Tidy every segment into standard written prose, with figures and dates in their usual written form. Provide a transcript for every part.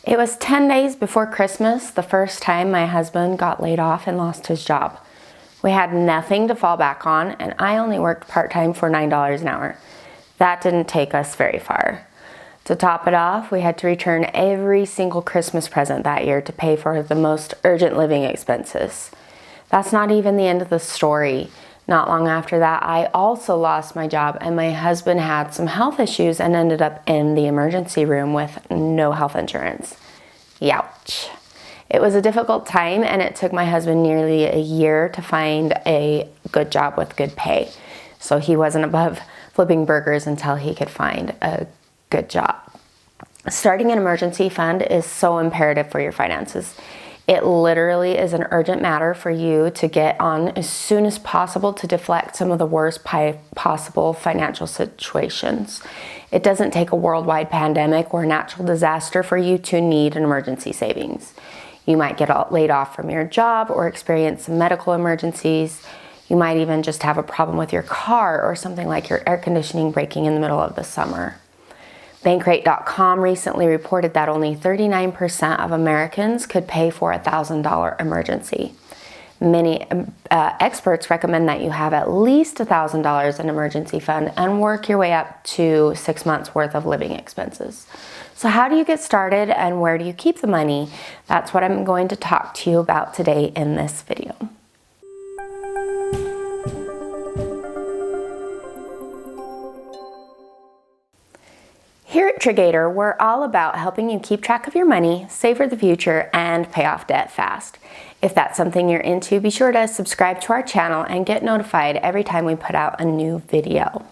It was 10 days before Christmas, the first time my husband got laid off and lost his job. We had nothing to fall back on, and I only worked part-time for $9 an hour. That didn't take us very far. To top it off, we had to return every single Christmas present that year to pay for the most urgent living expenses. That's not even the end of the story. Not long after that, I also lost my job, and my husband had some health issues and ended up in the emergency room with no health insurance. Youch. It was a difficult time, and it took my husband nearly a year to find a good job with good pay. So he wasn't above flipping burgers until he could find a good job. Starting an emergency fund is so imperative for your finances. It literally is an urgent matter for you to get on as soon as possible to deflect some of the worst possible financial situations. It doesn't take a worldwide pandemic or natural disaster for you to need an emergency savings. You might get laid off from your job or experience some medical emergencies. You might even just have a problem with your car or something like your air conditioning breaking in the middle of the summer. Bankrate.com recently reported that only 39% of Americans could pay for a $1,000 emergency. Many experts recommend that you have at least $1,000 in emergency fund and work your way up to 6 months worth of living expenses. So how do you get started and where do you keep the money? That's what I'm going to talk to you about today in this video. Here at Triggator, we're all about helping you keep track of your money, save for the future, and pay off debt fast. If that's something you're into, be sure to subscribe to our channel and get notified every time we put out a new video.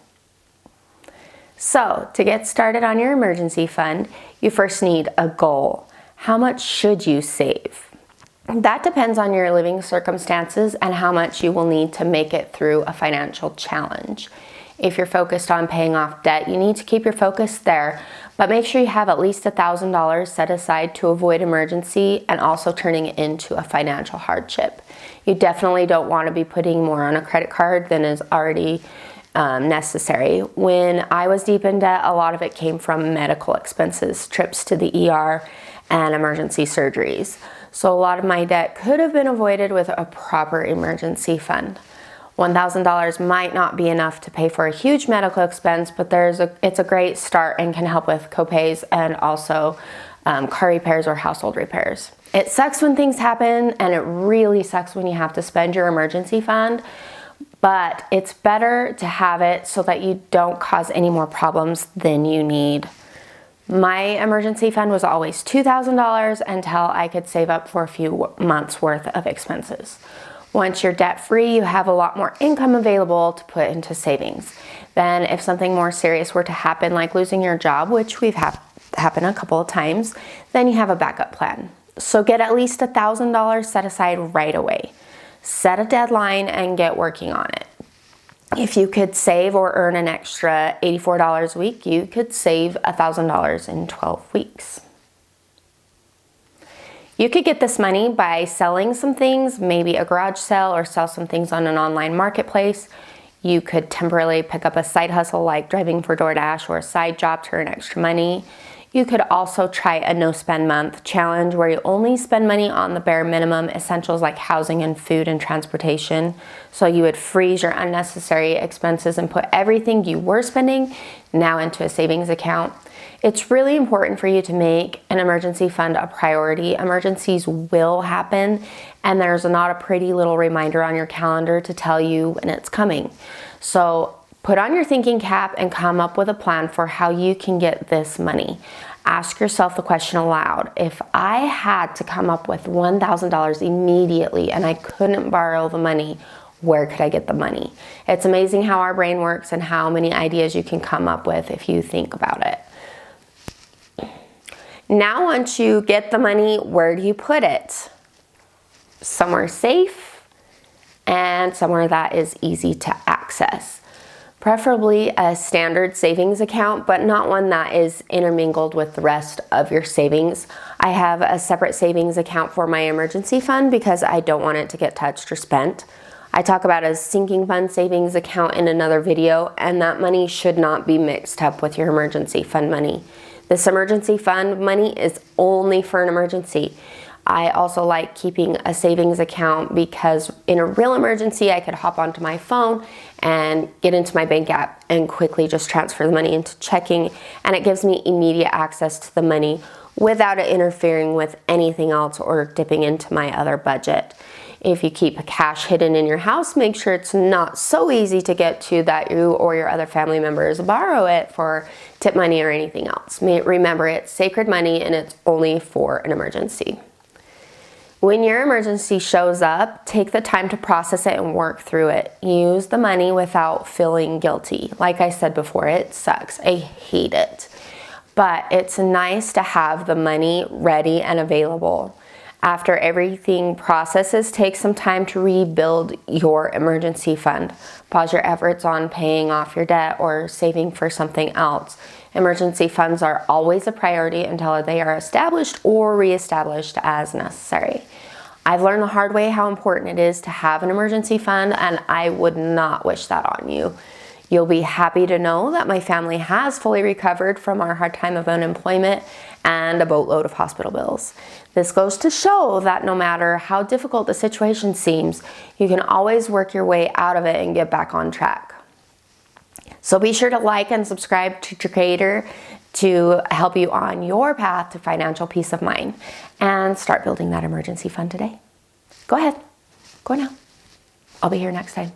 So, to get started on your emergency fund, you first need a goal. How much should you save? That depends on your living circumstances and how much you will need to make it through a financial challenge. If you're focused on paying off debt, you need to keep your focus there, but make sure you have at least $1,000 set aside to avoid emergency and also turning it into a financial hardship. You definitely don't want to be putting more on a credit card than is already necessary. When I was deep in debt, a lot of it came from medical expenses, trips to the ER, and emergency surgeries. So a lot of my debt could have been avoided with a proper emergency fund. $1,000 might not be enough to pay for a huge medical expense, but it's a great start and can help with copays and also car repairs or household repairs. It sucks when things happen, and it really sucks when you have to spend your emergency fund, but it's better to have it so that you don't cause any more problems than you need. My emergency fund was always $2,000 until I could save up for a few months worth of expenses. Once you're debt-free, you have a lot more income available to put into savings. Then if something more serious were to happen, like losing your job, which we've happened a couple of times, then you have a backup plan. So get at least $1,000 set aside right away. Set a deadline and get working on it. If you could save or earn an extra $84 a week, you could save $1,000 in 12 weeks. You could get this money by selling some things, maybe a garage sale, or sell some things on an online marketplace. You could temporarily pick up a side hustle like driving for DoorDash or a side job to earn extra money. You could also try a no-spend month challenge where you only spend money on the bare minimum essentials like housing and food and transportation. So you would freeze your unnecessary expenses and put everything you were spending now into a savings account. It's really important for you to make an emergency fund a priority. Emergencies will happen, and there's not a pretty little reminder on your calendar to tell you when it's coming. So put on your thinking cap and come up with a plan for how you can get this money. Ask yourself the question aloud. If I had to come up with $1,000 immediately and I couldn't borrow the money, where could I get the money? It's amazing how our brain works and how many ideas you can come up with if you think about it. Now, once you get the money, where do you put it? Somewhere safe and somewhere that is easy to access. Preferably a standard savings account, but not one that is intermingled with the rest of your savings. I have a separate savings account for my emergency fund because I don't want it to get touched or spent. I talk about a sinking fund savings account in another video, and that money should not be mixed up with your emergency fund money. This emergency fund money is only for an emergency. I also like keeping a savings account because in a real emergency, I could hop onto my phone and get into my bank app and quickly just transfer the money into checking, and it gives me immediate access to the money without it interfering with anything else or dipping into my other budget. If you keep cash hidden in your house, make sure it's not so easy to get to that you or your other family members borrow it for tip money or anything else. Remember, it's sacred money and it's only for an emergency. When your emergency shows up, take the time to process it and work through it. Use the money without feeling guilty. Like I said before, it sucks. I hate it. But it's nice to have the money ready and available. After everything processes, take some time to rebuild your emergency fund. Pause your efforts on paying off your debt or saving for something else. Emergency funds are always a priority until they are established or reestablished as necessary. I've learned the hard way how important it is to have an emergency fund, and I would not wish that on you. You'll be happy to know that my family has fully recovered from our hard time of unemployment and a boatload of hospital bills. This goes to show that no matter how difficult the situation seems, you can always work your way out of it and get back on track. So be sure to like and subscribe to Triggator to help you on your path to financial peace of mind and start building that emergency fund today. Go ahead. Go now. I'll be here next time.